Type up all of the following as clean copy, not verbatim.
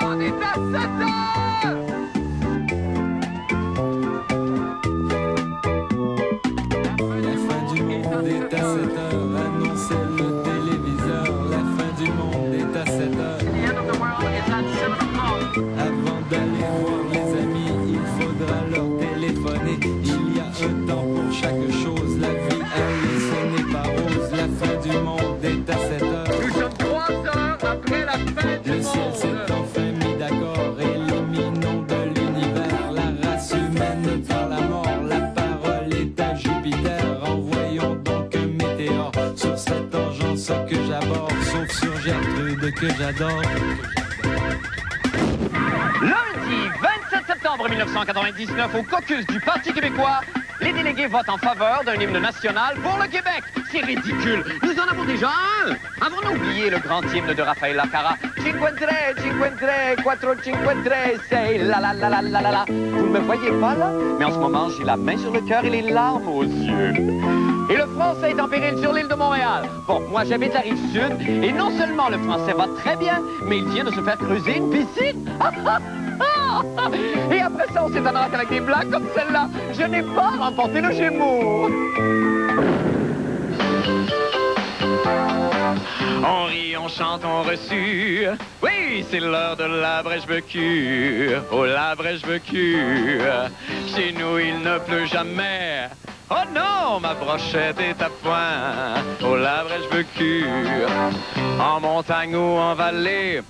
monde est à 7 heures! La fin du monde est à 7 heures, annonçait le téléviseur. La fin du monde est à 7 heures. The end of the world is at 7 o'clock. Avant d'aller voir les amis, il faudra leur téléphoner. Il y a un temps pour chaque chose, la vie, elle, ce n'est pas rose. La fin du monde est à 7 heures. Nous sommes 3 heures après la fin du Le ciel s'est monde. enfin mis d'accord, éliminons de l'univers la race humaine par la mort. La parole est à Jupiter, envoyons donc un météore sur cette engeance que j'aborde, sauf sur Gertrude que j'adore. Lundi 27 septembre 1999, au caucus du Parti québécois, les délégués votent en faveur d'un hymne national pour le Québec. C'est ridicule. Nous en avons déjà un. Avons-nous oublié le grand hymne de Raphaël Lacara? 53, 53, 4, 53, c'est la la la la la la la. Vous ne me voyez pas là? Mais en ce moment, j'ai la main sur le cœur et les larmes aux yeux. Et le français est en péril sur l'île de Montréal. Bon, moi j'habite la Rive-Sud, et non seulement le français va très bien, mais il vient de se faire creuser une piscine. Et après ça, on s'étonnera qu'avec des blagues comme celle-là, je n'ai pas remporté le Gémeaux. On rit, on chante, on reçut. Oui, c'est l'heure de la brèche-becue. Oh, la brèche-becue. Chez nous, il ne pleut jamais. Oh non, ma brochette est à point. Oh, la brèche-becue. En montagne ou en vallée,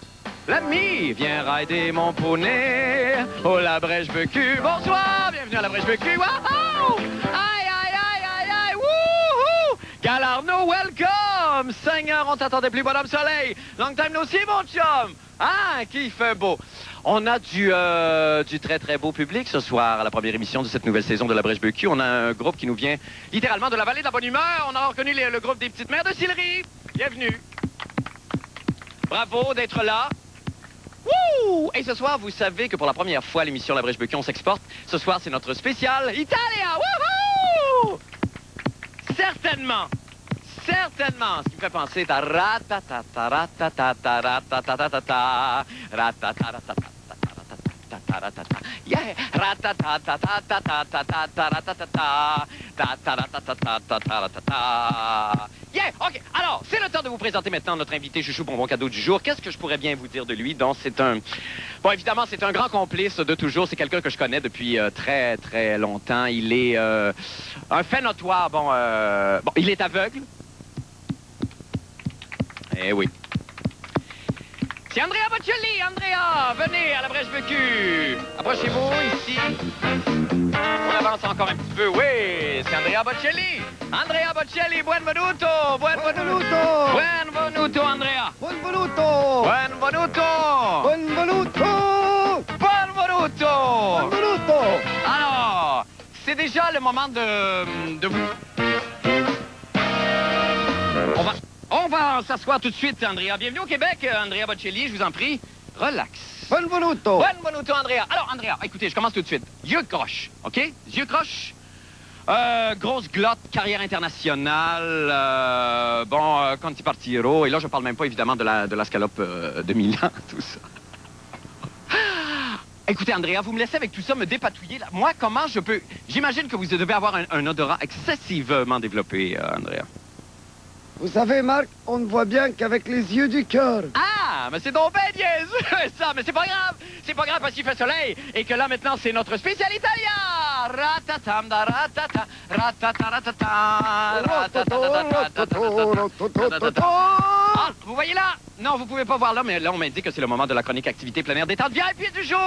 l'ami vient rider mon poney. Oh, la brèche-becue. Bonsoir, bienvenue à la brèche-becue. Wouhou! Aïe, aïe, aïe, aïe, aïe, wouhou! Galarno, welcome! Seigneur, on t'attendait plus, bonhomme soleil. Long time no see, mon chum. Ah, qui fait beau. On a du très, très beau public ce soir à la première émission de cette nouvelle saison de la Brèche-Becue. On a un groupe qui nous vient littéralement de la vallée de la bonne humeur. On a reconnu le groupe des petites mères de Sillery. Bienvenue. Bravo d'être là. Wouh! Et ce soir, vous savez que pour la première fois, l'émission La Brèche-Becue, on s'exporte. Ce soir, c'est notre spécial Italia! Wouhou! Certainement! Certainement! Ce qui me fait penser à ratatata, ratatata, ratatata, ratatata, ratatata, yeah! Ratatata, ratatata, ratatata, yeah! OK. Alors, c'est le temps de vous présenter maintenant notre invité chouchou bonbon cadeau du jour. Qu'est-ce que je pourrais bien vous dire de lui? Donc, c'est un... Bon, évidemment, c'est un grand complice de toujours. C'est quelqu'un que je connais depuis très, très longtemps. Il est un fait notoire. Bon, il est aveugle. Eh oui. C'est Andrea Bocelli. Andrea, venez à la Brèche-Becue. Approchez-vous ici. On avance encore un petit peu. Oui, c'est Andrea Bocelli. Andrea Bocelli, buonvenuto. Buonvenuto. Buonvenuto, Andrea. Buonvenuto! Buonvenuto. Buonvenuto! Buonvenuto. Buonvenuto! Alors, c'est déjà le moment de vous... On va s'asseoir tout de suite, Andrea. Bienvenue au Québec, Andrea Bocelli, je vous en prie. Relax. Buonvenuto! Buonvenuto, Andrea. Alors, Andrea, écoutez, je commence tout de suite. Yeux croches, OK? Yeux croches. Grosse glotte, carrière internationale, Conti Partiro. Et là, je parle même pas, évidemment, de la scalope de Milan, tout ça. Écoutez, Andrea, vous me laissez avec tout ça me dépatouiller. Là. Moi, comment je peux... J'imagine que vous devez avoir un odorat excessivement développé, Andrea. Vous savez, Marc, on ne voit bien qu'avec les yeux du cœur. Ah, mais c'est donc bien niaiseux, ça, mais c'est pas grave. C'est pas grave parce qu'il fait soleil et que là, maintenant, c'est notre spécial italien. Ratatam da ratata, ratata ratata, Ah, vous voyez là? Non, vous pouvez pas voir là, mais là, on m'a dit que c'est le moment de la chronique activité plein air détente VIP du jour.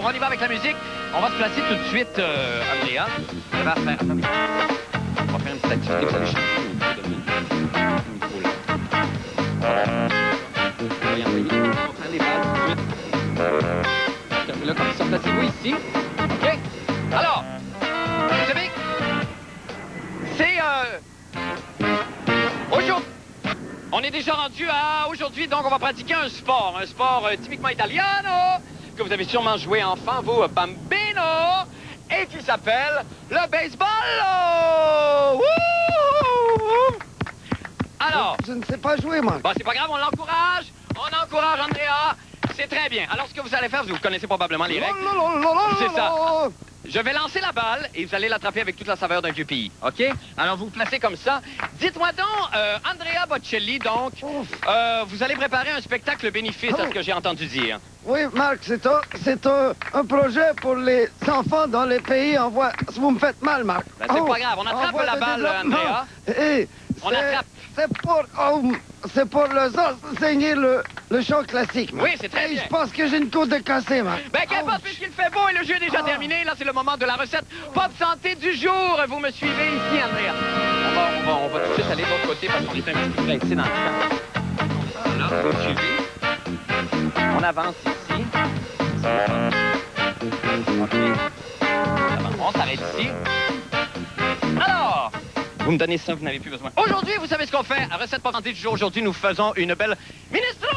On y va avec la musique. On va se placer tout de suite, Andrea. On va faire... Attendez. On va faire une petite activité. Vous allez chanter au micro de micro, là. On va y envoyer. On va prendre les balles tout de suite. Là, comme ça, placez-vous ici. OK? Alors, vous savez, c'est... Aujourd'hui, on est déjà rendu à... Aujourd'hui, donc, on va pratiquer un sport typiquement italiano, que vous avez sûrement joué enfant, vous, bambino, et qui s'appelle le baseball. Wouhou! Alors... Je ne sais pas jouer, Marc. Bon, c'est pas grave, on l'encourage. On encourage Andrea. C'est très bien. Alors, ce que vous allez faire, vous connaissez probablement les règles. C'est C'est ça. Je vais lancer la balle et vous allez l'attraper avec toute la saveur d'un vieux pays, OK? Alors, vous vous placez comme ça. Dites-moi donc, Andrea Bocelli, donc, vous allez préparer un spectacle bénéfice, à ce que j'ai entendu dire. Oui, Marc, c'est un projet pour les enfants dans les pays en voie... Vous me faites mal, Marc. Ben, c'est pas grave, on attrape en voie la de balle, développement. Andrea. Et On attrape. C'est pour leur enseigner le chant classique, Marc. Oui, c'est très bien. Je pense que j'ai une côte de cassé, Marc. Ben, qu'importe, puisqu'il fait beau et le jeu est déjà terminé, là, c'est le moment de la recette Pop Santé du jour. Vous me suivez ici, Andrea. On va tout de suite aller de l'autre côté parce qu'on est un petit peu pressé dans le temps. Voilà, vous me suivez. On avance ici. OK. On s'arrête ici. Alors, vous me donnez ça, vous n'avez plus besoin. Aujourd'hui, vous savez ce qu'on fait. À recette Pop Santé du jour, aujourd'hui, nous faisons une belle minestrone.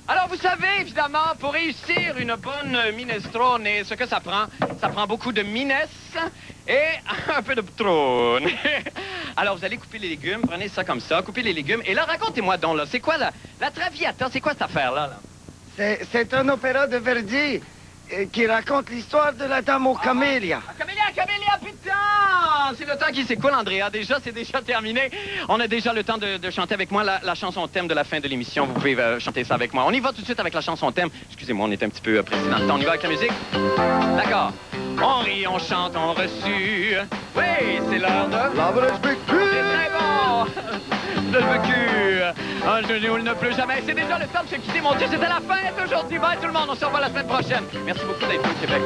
Alors, vous savez, évidemment, pour réussir une bonne minestrone, ce que ça prend beaucoup de minesse et un peu de trône. Alors, vous allez couper les légumes, prenez ça comme ça, coupez les légumes. Et là, racontez-moi donc, là, c'est quoi la Traviata? C'est quoi cette affaire-là? C'est un opéra de Verdi qui raconte l'histoire de la dame aux camélias. Camélia, putain! C'est le temps qui s'écoule, Andrea. Déjà, c'est déjà terminé. On a déjà le temps de chanter avec moi la chanson thème de la fin de l'émission. Vous pouvez chanter ça avec moi. On y va tout de suite avec la chanson thème. Excusez-moi, on est un petit peu pressé dans le temps. On y va avec la musique? D'accord. On rit, on chante, on reçut. Oui, c'est l'heure de... L'arbre vécu. C'est très bon! Le vécu. Un genou, il ne pleut jamais. C'est déjà le temps de se quitter. Mon Dieu, c'était la fête aujourd'hui. Bye tout le monde. On se revoit la semaine prochaine. Merci beaucoup d'être venu au Québec.